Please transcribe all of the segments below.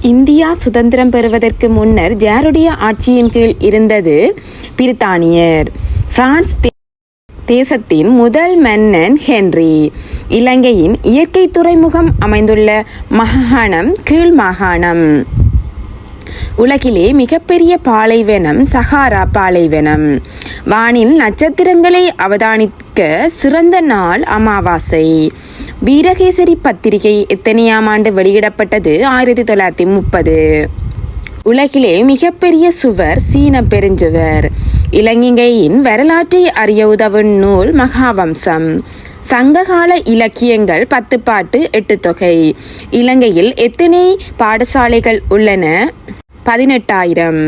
India சுதந்திரம் பெறுவதற்கு முன்னர் யாருடைய ஆட்சியின் கீழ் இருந்தது? பிரித்தானியர். பிரான்ஸ் தேசத்தின் முதல் மன்னன் ஹென்றி. இலங்கையின் இயற்கை துறைமுகம் அமைந்துள்ள மாகாணம் கீழ் மாகாணம். உலகிலே மிகப்பெரிய பாலைவனம் சஹாரா பாலைவனம். வானில் நட்சத்திரங்களை அவதானிக்க சிறந்த நாள் அமாவாசை. வீரகேசரி பத்திரிகை எத்தனையாம் ஆண்டு வெளியிடப்பட்டது? 1930. உலகிலே மிகப்பெரிய சுவர் சீன பெருஞ்சுவர். இலங்கையின் வரலாற்றை அறிய உதவும் நூல் மகாவம்சம். சங்ககால இலக்கியங்கள் 10 பாட்டு 8 தொகை. இலங்கையில் எத்தனை பாடசாலைகள் உள்ளன? 18,000.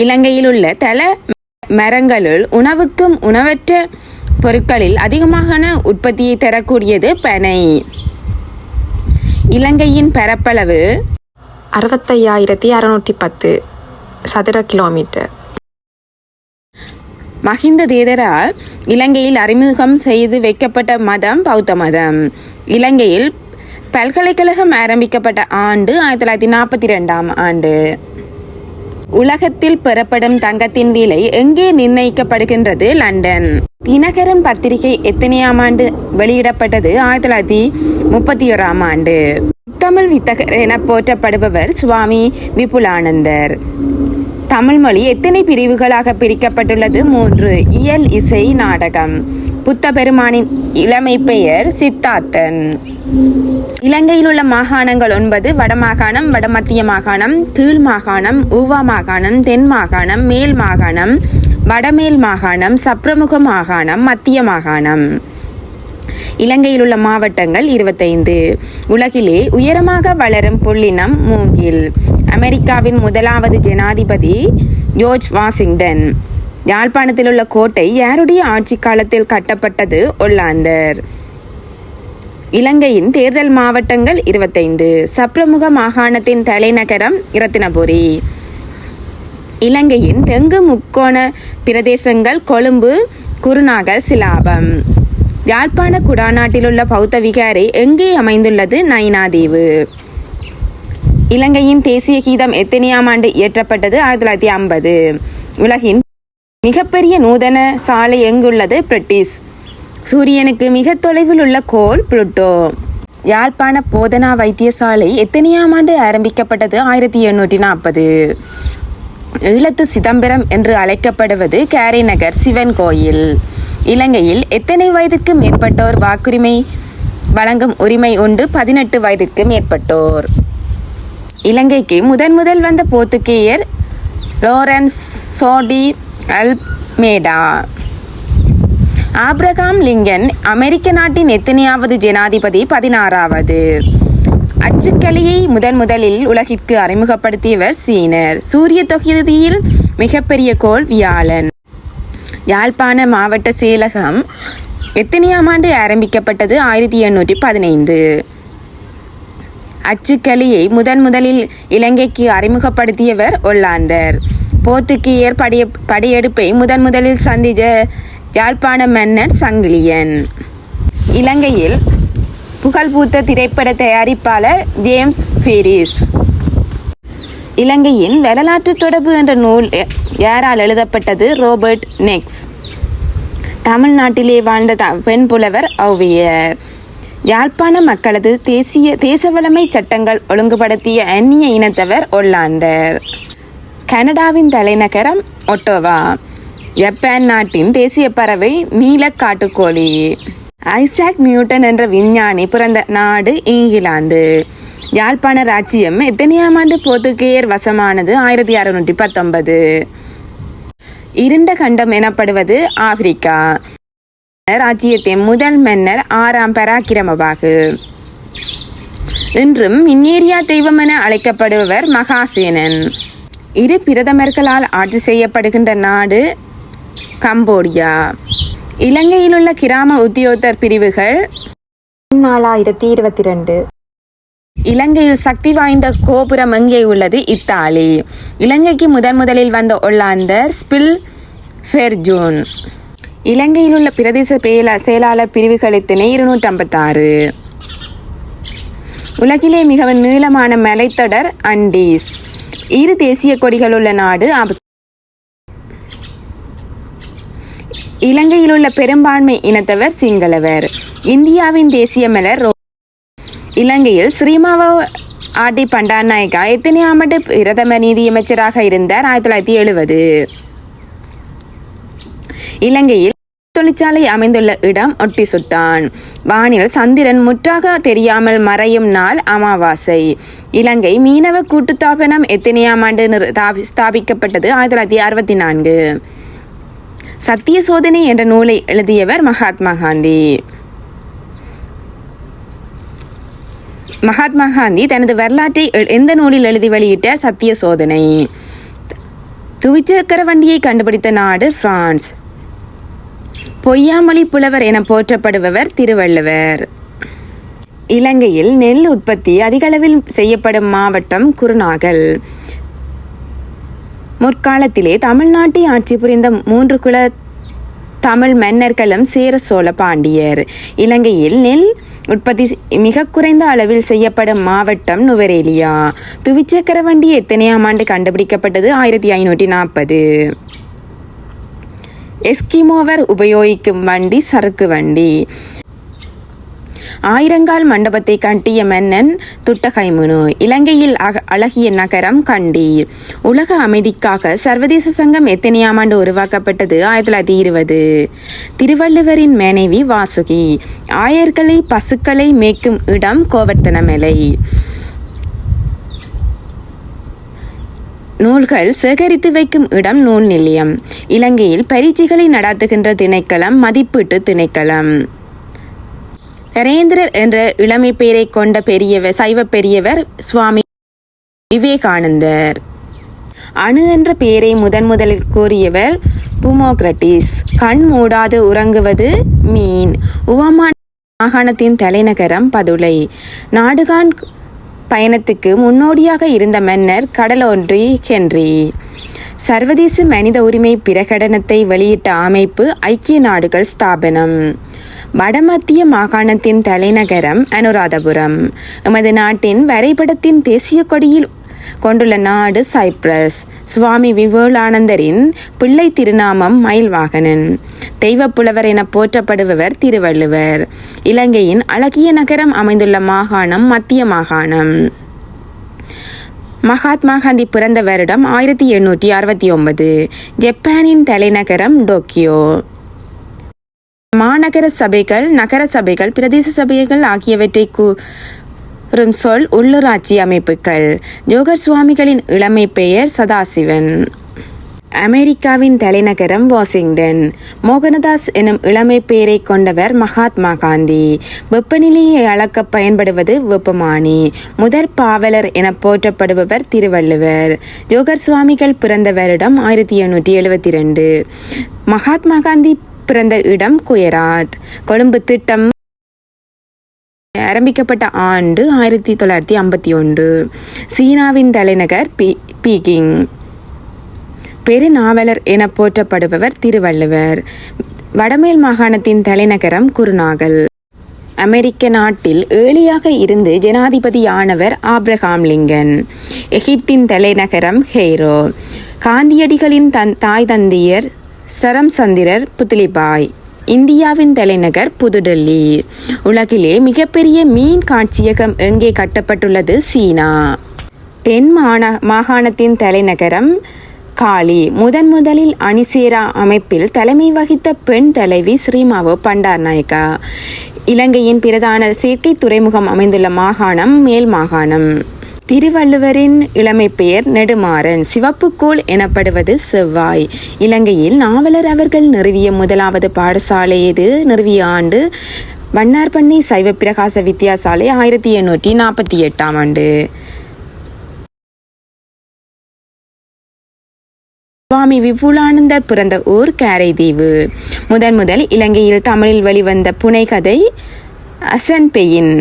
இலங்கையில் உள்ள தல மரங்களுள் உணவுக்கும் உணவற்ற பொருட்களில் அதிகமான உற்பத்தியை தரக்கூடியது பனை. இலங்கையின் பரப்பளவு 65,610 சதுர கிலோமீட்டர். மஹிந்த தேரரால் இலங்கையில் அறிமுகம் செய்து வைக்கப்பட்ட மதம் பௌத்த மதம். இலங்கையில் பல்கலைக்கழகம் ஆரம்பிக்கப்பட்ட ஆண்டு 1942 ஆண்டு. உலகத்தில் பெறப்படும் தங்கத்தின் விலை எங்கே நிர்ணயிக்கப்படுகின்றது? லண்டன். தினகரன் பத்திரிகை எத்தனையாம் ஆண்டு வெளியிடப்பட்டது? 1931 ஆண்டு. தமிழ் வித்தகர் என போற்றப்படுபவர் சுவாமி விபுலானந்தர். தமிழ் மொழி எத்தனை பிரிவுகளாக பிரிக்கப்பட்டுள்ளது? 3. இயல், இசை, நாடகம். புத்த பெருமானின் இளமை பெயர் சித்தார்த்தன். இலங்கையில் உள்ள மாகாணங்கள் 9. வடமாகாணம், வடமத்திய மாகாணம், கீழ் மாகாணம், ஊவா மாகாணம், தென் மாகாணம், மேல் மாகாணம், வடமேல் மாகாணம், சப்ரமுக மாகாணம், மத்திய மாகாணம். இலங்கையில் உள்ள மாவட்டங்கள் 25. உலகிலே உயரமாக வளரும் புள்ளினம் மூங்கில். அமெரிக்காவின் முதலாவது ஜனாதிபதி ஜோர்ஜ் வாஷிங்டன். யாழ்ப்பாணத்தில் உள்ள கோட்டை யாருடைய ஆட்சி காலத்தில் கட்டப்பட்டது? ஒல்லாந்தர். இலங்கையின் தேர்தல் மாவட்டங்கள் 25. சப்ரமுக மாகாணத்தின் தலைநகரம் இரத்தினபுரி. இலங்கையின் தெங்கு முக்கோண பிரதேசங்கள் கொழும்பு, குருநாகல், சிலாபம். யாழ்ப்பாண குடாநாட்டிலுள்ள பௌத்த விகாரை எங்கே அமைந்துள்ளது? நைனாதீவு. இலங்கையின் தேசிய கீதம் எத்தனையாம் ஆண்டு இயற்றப்பட்டது? 1950. உலகின் மிகப்பெரிய நூதன சாலை எங்குள்ளது? பிரிட்டிஷ். சூரியனுக்கு மிக தொலைவில் உள்ள கோள் புளூட்டோ. யாழ்ப்பாண போதனா வைத்தியசாலை எத்தனையாம் ஆண்டு ஆரம்பிக்கப்பட்டது? 1840. ஈழத்து சிதம்பரம் என்று அழைக்கப்படுவது காரைநகர் சிவன் கோயில். இலங்கையில் எத்தனை வயதுக்கு மேற்பட்டோர் வாக்குரிமை வழங்கும் உரிமை உண்டு? 18 வயதுக்கு மேற்பட்டோர். இலங்கைக்கு முதல் வந்த போர்த்துகேயர் லாரன்ஸ் சோடி அல்மேடா. ஆப்ரகாம் லிங்கன் அமெரிக்க நாட்டின் எத்தனையாவது ஜனாதிபதி? 16வது. அச்சுக்கலையை முதலில் உலகிற்கு அறிமுகப்படுத்தியவர் சீனர். சூரிய தொகுதியில் மிகப்பெரிய கோள் வியாழன். யாழ்ப்பாண மாவட்ட செயலகம் எத்தனையாம் ஆண்டு ஆரம்பிக்கப்பட்டது? 1815. அச்சுக்கலையை முதலில் இலங்கைக்கு அறிமுகப்படுத்தியவர் ஒல்லாந்தர். போர்த்துகேயர் படையெடுப்பை முதலில் சந்தித்த யாழ்ப்பாண மன்னர் சங்கிலியன். இலங்கையில் புகழ்பூத்த திரைப்பட தயாரிப்பாளர் ஜேம்ஸ் பீரிஸ். இலங்கையின் வரலாற்று தொடர்பு என்ற நூல் யாரால் எழுதப்பட்டது? ரோபர்ட் நெக்ஸ். தமிழ்நாட்டிலே வாழ்ந்த பெண் புலவர் ஔவையார். யாழ்ப்பாண மக்களது தேசவளமை சட்டங்கள் ஒழுங்குபடுத்திய அந்நிய இனத்தவர் ஒல்லாந்தர். கனடாவின் தலைநகரம் ஒட்டோவா. ஜப்பான் நாட்டின் தேசிய பறவை நீலக்காட்டுக்கோழி. ஐசாக் நியூட்டன் என்ற விஞ்ஞானி பிறந்த நாடு இங்கிலாந்து. யாழ்ப்பாண ராச்சியம் எத்தனையாம் ஆண்டு போர்த்துகேயர் வசமானது? 1619. இருண்ட கண்டம் எனப்படுவது ஆப்பிரிக்கா. ராஜ்யத்தின் முதல் மன்னர் 6ஆம் பராக்கிரமபாகு. இன்றும் மின்னேரியா தெய்வம் என அழைக்கப்படுபவர் மகாசேனன். 2 பிரதமர்களால் ஆட்சி செய்யப்படுகின்ற நாடு கம்போடியா. இலங்கையில் உள்ள கிராம உத்தியோகத்தர் பிரிவுகள் 4022. இலங்கையில் சக்தி வாய்ந்த கோபுரம் எங்கே உள்ளது? இத்தாலி. இலங்கைக்கு முதலில் வந்த ஒல்லாந்தர் ஸ்பில் ஃபெர்ஜூன். இலங்கையில் உள்ள பிரதேச செயலாளர் பிரிவுகள் எத்தனை? 256. உலகிலே மிகவும் நீளமான மலைத்தொடர் அண்டீஸ். இரு தேசிய கொடிகள் உள்ள நாடு இலங்கையில் உள்ள பெரும்பான்மை இனத்தவர் சிங்களவர். இந்தியாவின் தேசிய மலர் இலங்கையில் ஸ்ரீமாவோ ஆர்.டி. பண்டாரநாயக்கா எத்தனையாம் ஆண்டு பிரதம நீதியமைச்சராக இருந்தார்? 1970. இலங்கையில் தொழிற்சாலை அமைந்துள்ள இடம் ஒட்டிசுட்டான். வானில் சந்திரன் முற்றாக தெரியாமல் மறையும் நாள் அமாவாசை. இலங்கை மீனவ கூட்டுத்தாபனம் எத்தனையாம் ஆண்டு ஸ்தாபிக்கப்பட்டது? 1964. சத்திய சோதனை என்ற நூலை எழுதியவர் மகாத்மா காந்தி. மகாத்மா காந்தி தனது வரலாற்றை எந்த நூலில் எழுதி வெளியிட்டார்? சத்திய சோதனை. துவிச்சக்கர வண்டியை கண்டுபிடித்த நாடு பிரான்ஸ். பொய்யாமொழி புலவர் என போற்றப்படுபவர் திருவள்ளுவர். இலங்கையில் நெல் உற்பத்தி அதிகளவில் செய்யப்படும் மாவட்டம் குருநாகல். முற்காலத்திலே தமிழ்நாட்டை ஆட்சி புரிந்த 3 குல தமிழ் மன்னர்களும் சேர சோழ பாண்டியர். இலங்கையில் நெல் உற்பத்தி மிக குறைந்த அளவில் செய்யப்படும் மாவட்டம் நுவரேலியா. துவிச்சக்கர வண்டி எத்தனையாம் ஆண்டு கண்டுபிடிக்கப்பட்டது? 1540. எஸ்கிமோவர் உபயோகிக்கும் வண்டி சறுக்கு வண்டி. ஆயிரங்கால் மண்டபத்தை கட்டிய மன்னன் துட்டகைமுனு. இலங்கையில் அழகிய நகரம் கண்டி. உலக அமைதிக்காக சர்வதேச சங்கம் எத்தனையாம் ஆண்டு உருவாக்கப்பட்டது? 1920. திருவள்ளுவரின் மனைவி வாசுகி. ஆயர்களை பசுக்களை மேய்க்கும் இடம் கோவர்த்தனமலை. நூல்கள் சேகரித்து வைக்கும் இடம் நூல் நிலையம். இலங்கையில் பரீட்சைகளை நடாத்துகின்ற திணைக்களம் மதிப்பீட்டு திணைக்களம். நரேந்திரர் என்ற இளமை பெயரை கொண்ட பெரியவர் சைவ பெரியவர் சுவாமி விவேகானந்தர். அணு என்ற பெயரை முதலில் கூறியவர் புமோக்ரட்டிஸ். கண் மூடாது உறங்குவது மீன். உவமான் மாகாணத்தின் தலைநகரம் பதுளை. நாடுகான் பயணத்துக்கு முன்னோடியாக இருந்த மன்னர் கடலோன்றி ஹென்றி. சர்வதேச மனித உரிமை பிரகடனத்தை வெளியிட்ட அமைப்பு ஐக்கிய நாடுகள் ஸ்தாபனம். வடமத்திய மாகாணத்தின் தலைநகரம் அனுராதபுரம். எமது நாட்டின் வரைபடத்தின் தேசிய கொடியில் கொண்டுள்ள நாடு சைப்ரஸ். சுவாமி விவேகானந்தரின் பிள்ளை திருநாமம் மயில்வாகனன். தெய்வப்புலவர் என போற்றப்படுபவர் திருவள்ளுவர். இலங்கையின் அழகிய நகரம் அமைந்துள்ள மாகாணம் மத்திய மாகாணம். மகாத்மா காந்தி பிறந்த வருடம் 1869. ஜப்பானின் தலைநகரம் டோக்கியோ. மாநகர சபைகள், நகர சபைகள், பிரதேச சபைகள் ஆகியவற்றை கூறும் சொல் உள்ளூராட்சி அமைப்புகள். ஜோகர் சுவாமிகளின் இளமை பெயர் சதாசிவன். அமெரிக்காவின் தலைநகரம் வாஷிங்டன். மோகனதாஸ் எனும் இளமை பெயரை கொண்டவர் மகாத்மா காந்தி. வெப்பநிலையை அளக்க பயன்படுவது வெப்பமானி. முதற் பாவலர் என போற்றப்படுபவர் திருவள்ளுவர். ஜோகர் சுவாமிகள் பிறந்த வருடம் 1872. மகாத்மா காந்தி பிறந்த இடம் குயராத். கொழும்பு திட்டம் ஆரம்பிக்கப்பட்ட ஆண்டு 1951. சீனாவின் தலைநகர் பீகிங். பெருநாவலர் என போற்றப்படுபவர் திருவள்ளுவர். வடமேல் மாகாணத்தின் தலைநகரம் குருநாகல். அமெரிக்க நாட்டில் ஏழையாக இருந்து ஜனாதிபதியானவர் ஆப்ரஹாம் லிங்கன். எகிப்தின் தலைநகரம் கெய்ரோ. காந்தியடிகளின் தாய் தந்தையர் சரம்சந்திரர் புத்லிபாய். இந்தியாவின் தலைநகர் புதுடெல்லி. உலகிலே மிகப்பெரிய மீன் காட்சியகம் எங்கே கட்டப்பட்டுள்ளது? சீனா. தென் மாகாணத்தின் தலைநகரம் காலி. முதலில் அணிசேரா அமைப்பில் தலைமை வகித்த பெண் தலைவி ஸ்ரீமாவோ பண்டாரநாயக்கா. இலங்கையின் பிரதான செயற்கை துறைமுகம் அமைந்துள்ள மாகாணம் மேல் மாகாணம். திருவள்ளுவரின் இளமை பெயர் நெடுமாறன். சிவப்புக்கோள் எனப்படுவது செவ்வாய். இலங்கையில் நாவலர் அவர்கள் நிறுவிய முதலாவது பாடசாலை எது? நிறுவிய ஆண்டு வண்ணார்பண்ணை சைவ பிரகாச வித்தியாசாலை 1848ஆம் ஆண்டு. சுவாமி விபுலானந்தர் பிறந்த ஊர் காரைதீவு. முதல் இலங்கையில் தமிழில் வெளிவந்த புனைகதை அசன்பெயின்.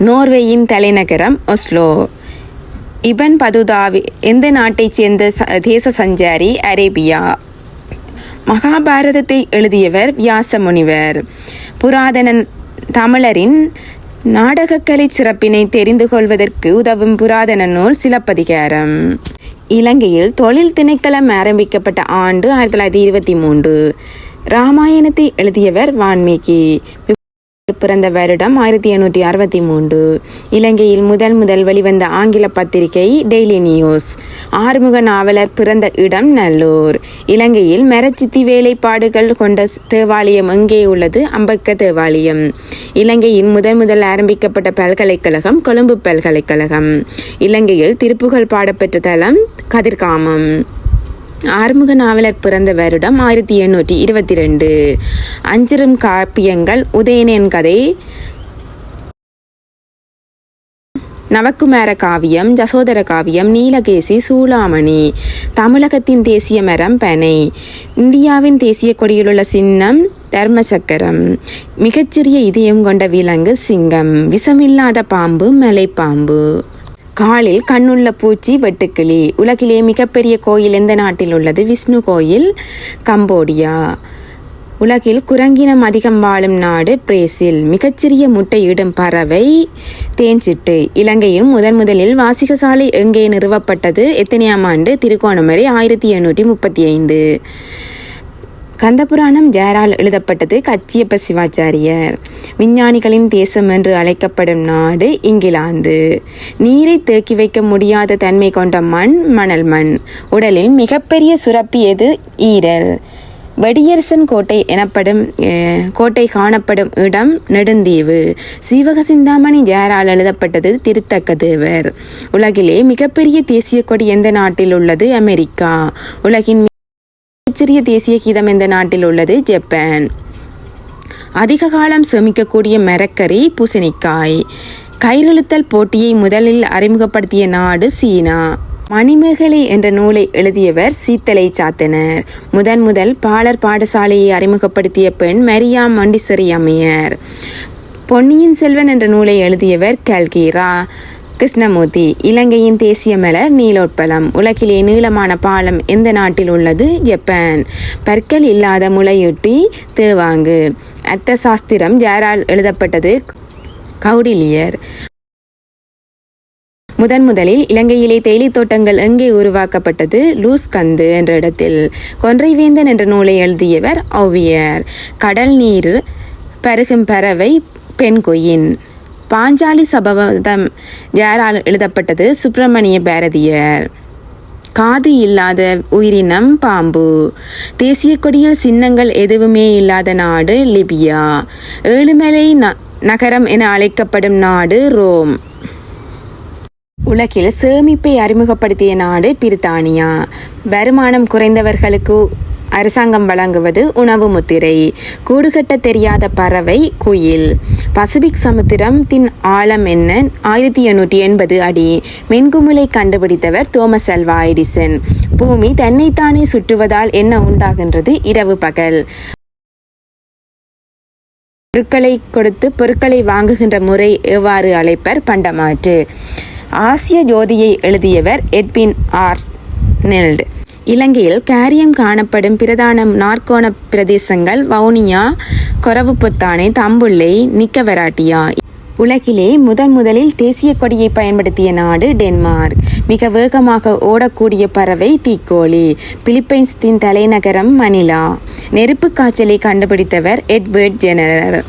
நோர்வேயின் தலைநகரம் ஒஸ்லோ. இபன் பதுதாவி எந்த நாட்டைச் சேர்ந்த தேச சஞ்சாரி? அரேபியா. மகாபாரதத்தை எழுதியவர் வியாச முனிவர். புராதன தமிழரின் நாடகக்கலை சிறப்பினை தெரிந்து கொள்வதற்கு உதவும் புராதன நூல் சிலப்பதிகாரம். இலங்கையில் தொழில் திணைக்களம் ஆரம்பிக்கப்பட்ட ஆண்டு 1923. இராமாயணத்தை எழுதியவர் வான்மீகி. பிறந்த வருடம் 1863. இலங்கையில் முதல் வெளிவந்த ஆங்கில பத்திரிகை டெய்லி நியூஸ். ஆறுமுக நாவலர் பிறந்த இடம் நல்லூர். இலங்கையில் மரச்சித்தி வேலைப்பாடுகள் கொண்ட தேவாலயம் எங்கே உள்ளது? அம்பக்க தேவாலயம். இலங்கையில் முதல் ஆரம்பிக்கப்பட்ட பல்கலைக்கழகம் கொழும்பு பல்கலைக்கழகம். இலங்கையில் திருப்புகழ் பாடப்பெற்ற தலம் கதிர்காமம். ஆறுமுக நாவலர் பிறந்த வருடம் 1822. அஞ்சிரும் காப்பியங்கள் உதயணன் கதை, நவக்குமார காவியம், ஜசோதர காவியம், நீலகேசி, சூளாமணி. தமிழகத்தின் தேசிய மரம் பனை. இந்தியாவின் தேசிய கொடியிலுள்ள சின்னம் தர்மசக்கரம். மிகச்சிறிய இதயம் கொண்ட விலங்கு சிங்கம். விஷமில்லாத பாம்பு மலைப்பாம்பு. காலில் கண்ணுள்ள பூச்சி வெட்டுக்கிளி. உலகிலே மிகப்பெரிய கோயில் எந்த நாட்டில் உள்ளது? விஷ்ணு கோயில், கம்போடியா. உலகில் குரங்கினம் அதிகம் வாழும் நாடு பிரேசில். மிகச்சிறிய முட்டையிடும் பறவை தேன்சிட்டு. இலங்கையில் முதலில் வாசிகசாலை எங்கே நிறுவப்பட்டது? எத்தனையாம் ஆண்டு? திருகோணமலை 1835. கந்தபுராணம் ஜெயரால் எழுதப்பட்டது. கச்சியப்ப சிவாச்சாரியர். விஞ்ஞானிகளின் தேசம் என்று அழைக்கப்படும் நாடு இங்கிலாந்து. நீரை தேக்கி வைக்க முடியாத தன்மை கொண்ட மண் மணல் மண். உடலில் மிகப்பெரிய சுரப்பி எது? ஈரல். வெடியரசன் கோட்டை எனப்படும் கோட்டை காணப்படும் இடம் நெடுந்தீவு. சீவக சிந்தாமணி ஜெயரால் எழுதப்பட்டது. திருத்தக்க தேவர். உலகிலே மிகப்பெரிய தேசிய கொடி எந்த நாட்டில் உள்ளது? அமெரிக்கா. உலகின் சிறிய தேசிய கீதம் எந்த நாட்டில் உள்ளது? ஜப்பான். அதிக காலம் சேமிக்கக்கூடிய மரக்கறி பூசணிக்காய். கயிறெழுத்தல் போட்டியை முதலில் அறிமுகப்படுத்திய நாடு சீனா. மணிமேகலை என்ற நூலை எழுதியவர் சீத்தலை சாத்தனர். முதல் பாலர் பாடசாலையை அறிமுகப்படுத்திய பெண் மரியா மண்டிசரி அம்மையார். பொன்னியின் செல்வன் என்ற நூலை எழுதியவர் கல்கீரா கிருஷ்ணமூர்த்தி. இலங்கையின் தேசிய மலர் நீலோட்பலம். உலகிலே நீளமான பாலம் எந்த நாட்டில் உள்ளது? ஜப்பான். பற்கள் இல்லாத முளையொட்டி தேவாங்கு. அர்த்த சாஸ்திரம் ஜெயரால் எழுதப்பட்டது. கௌடில்யர். முதலில் இலங்கையிலே தேயிலை தோட்டங்கள் எங்கே உருவாக்கப்பட்டது? லூஸ்கந்து என்ற இடத்தில். கொன்றைவேந்தன் என்ற நூலை எழுதியவர் ஔவையார். கடல் நீர் பருகும் பறவை பெண்கொயின். பாஞ்சாலி சபதம் ஜெயரால் எழுதப்பட்டது. சுப்பிரமணிய பாரதியார். காது இல்லாத உயிரினம் பாம்பு. தேசிய கொடியில் சின்னங்கள் எதுவுமே இல்லாத நாடு லிபியா. ஏழுமலை நகரம் என அழைக்கப்படும் நாடு ரோம். உலகில் சேமிப்பை அறிமுகப்படுத்திய நாடு பிரித்தானியா. வருமானம் குறைந்தவர்களுக்கு அரசாங்கம் வழங்குவது உணவு முத்திரை. கூடுகட்ட தெரியாத பறவை குயில். பசிபிக் சமுத்திரத்தின் ஆழம் என்ன? 1880 அடி. மின்குமிழை கண்டுபிடித்தவர் தோமஸ் அல்வா எடிசன். பூமி தன்னைத்தானே சுற்றுவதால் என்ன உண்டாகின்றது? இரவு பகல். பொருட்களை கொடுத்து பொருட்களை வாங்குகின்ற முறை எவ்வாறு அழைப்பர்? பண்டமாற்று. ஆசிய ஜோதியை எழுதியவர் எட்வின் ஆர்னெல்ட். இலங்கையில் காரியம் காணப்படும் பிரதான நாற்கோண பிரதேசங்கள் வவுனியா, கொரவுப்பொத்தானை, தம்புள்ளை, நிக்கவராட்டியா. உலகிலே முதலில் தேசிய கொடியை பயன்படுத்திய நாடு டென்மார்க். மிக வேகமாக ஓடக்கூடிய பறவை தீக்கோழி. பிலிப்பைன்ஸின் தலைநகரம் மணிலா. நெருப்பு காய்ச்சலை கண்டுபிடித்தவர் எட்வர்ட் ஜெனர்.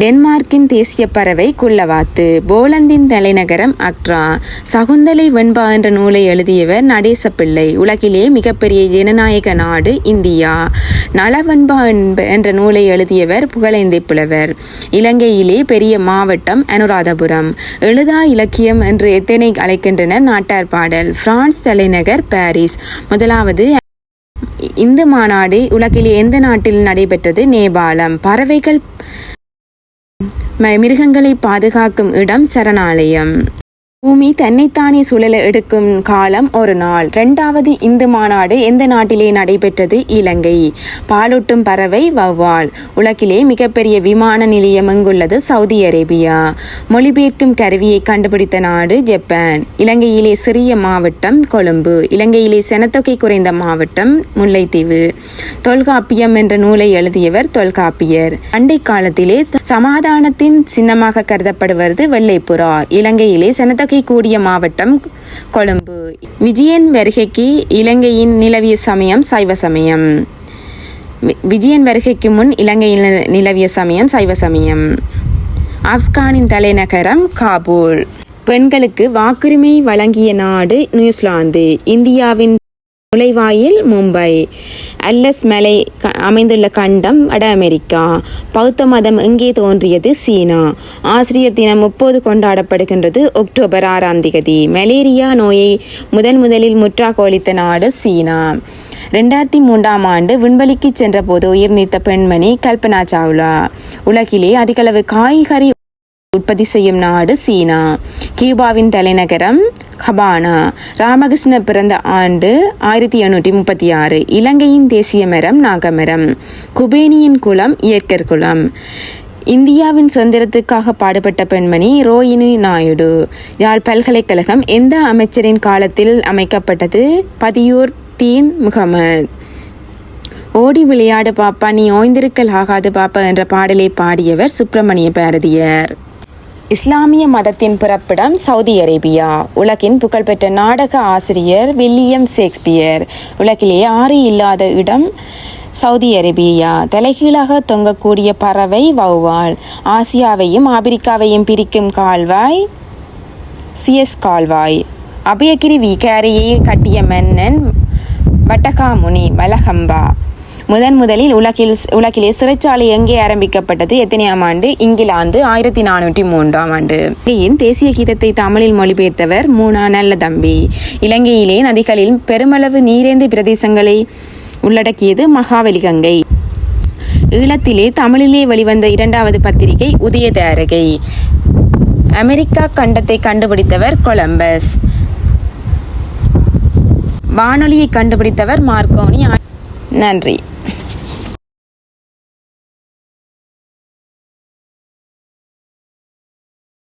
டென்மார்க்கின் தேசிய பறவை குள்ளவாத்து. போலந்தின் தலைநகரம் அக்ரா. சகுந்தலை வெண்பா என்ற நூலை எழுதியவர் நடேசப்பிள்ளை. உலகிலே மிகப்பெரிய ஜனநாயக நாடு இந்தியா. நலவெண்பா என்ற நூலை எழுதியவர் புகழேந்தி புலவர். இலங்கையிலே பெரிய மாவட்டம் அனுராதபுரம். எழுதா இலக்கியம் என்று எத்தனை அழைக்கின்றனர்? நாட்டார் பாடல். பிரான்ஸ் தலைநகர் பாரிஸ். முதலாவது இந்து மாநாடு உலகிலே எந்த நாட்டில் நடைபெற்றது? நேபாளம். பறவைகள் மிருகங்களை பாதுகாக்கும் இடம் சரணாலயம். பூமி தன்னைத்தானே சுழல எடுக்கும் காலம் ஒரு நாள். 2வது இந்து மாநாடு எந்த நாட்டிலே நடைபெற்றது? இலங்கை. பாலூட்டும் பறவை வௌவால். உலகிலே மிகப்பெரிய விமான நிலையம் எங்குள்ளது? Saudi Arabia. மொழிபெயர்க்கும் கருவியை கண்டுபிடித்த நாடு? ஜப்பான். இலங்கையிலே சிறிய மாவட்டம் கொழும்பு. இலங்கையிலே சனத்தொகை குறைந்த மாவட்டம் முல்லைத்தீவு. தொல்காப்பியம் என்ற நூலை எழுதியவர் தொல்காப்பியர். பண்டை காலத்திலே சமாதானத்தின் சின்னமாக கருதப்படுவது வெள்ளைப்புறா. இலங்கையிலே சனத்தொகை கூடிய மாவட்டம் கொழும்பு. விஜயன் வருகைக்கு இலங்கையின் நிலவிய சமயம் சைவ சமயம். விஜயன் வருகைக்கு முன் இலங்கையில் நிலவிய சமயம் சைவ சமயம். ஆப்கானின் தலைநகரம் காபூல். பெண்களுக்கு வாக்குரிமை வழங்கிய நாடு நியூசிலாந்து. இந்தியாவின் நுழைவாயில் மும்பை. அல்லஸ் மலை அமைந்துள்ள கண்டம் வட அமெரிக்கா. பௌத்த மதம் எங்கே தோன்றியது? சீனா. ஆசிரியர் தினம் எப்போது கொண்டாடப்படுகின்றது? அக்டோபர் 6ஆம் தேதி. மலேரியா நோயை முதலில் முற்றாக ஒழித்த நாடு? சீனா. 2003ஆம் ஆண்டு விண்வெளிக்கு சென்ற போது உயிர் நீத்த பெண்மணி கல்பனா சாவ்லா. உலகிலே அதிகளவு காய்கறி உற்பத்தி செய்யும் நாடு? சீனா. கியூபாவின் தலைநகரம் ஹபானா. ராமகிருஷ்ண பிறந்த ஆண்டு 1836. இலங்கையின் தேசிய மரம் நாகமரம். குபேனியின் குலம் இயற்கர் குலம். இந்தியாவின் சுதந்திரத்துக்காக பாடுபட்ட பெண்மணி ரோயினி நாயுடு. யாழ் பல்கலைக்கழகம் எந்த அமைச்சரின் காலத்தில் அமைக்கப்பட்டது? பதியூர் தீன் முகமது. ஓடி விளையாடு பாப்பா நீ ஓய்ந்திருக்கல் ஆகாது பாப்பா என்ற பாடலை பாடியவர் சுப்பிரமணிய பாரதியார். இஸ்லாமிய மதத்தின் பிறப்பிடம் சவுதி அரேபியா. உலகின் புகழ்பெற்ற நாடக ஆசிரியர் வில்லியம் ஷேக்ஸ்பியர். உலகிலே 6 இல்லாத இடம் சவுதி அரேபியா. தலைகீழாக தொங்கக்கூடிய பறவை வௌவால். ஆசியாவையும் ஆப்பிரிக்காவையும் பிரிக்கும் கால்வாய் சுயஸ் கால்வாய். அபயகிரி விகாரியை கட்டிய மன்னன் வட்டகாமுனி வலகம்பா. முதலில் உலகிலே சிறைச்சாலை எங்கே ஆரம்பிக்கப்பட்டது? எத்தனையாம் ஆண்டு? இங்கிலாந்து. 1403ஆம் ஆண்டு. இலங்கையின் தேசிய கீதத்தை தமிழில் மொழிபெயர்த்தவர் நல்ல தம்பி. இலங்கையிலே நதிகளில் பெருமளவு நீரேந்து பிரதேசங்களை உள்ளடக்கியது மகாவலி கங்கை. ஈழத்திலே தமிழிலே வெளிவந்த 2வது பத்திரிகை உதயதாரகை. அமெரிக்கா கண்டத்தை கண்டுபிடித்தவர் கொலம்பஸ். வானொலியை கண்டுபிடித்தவர் மார்க்கோனி. நன்றி.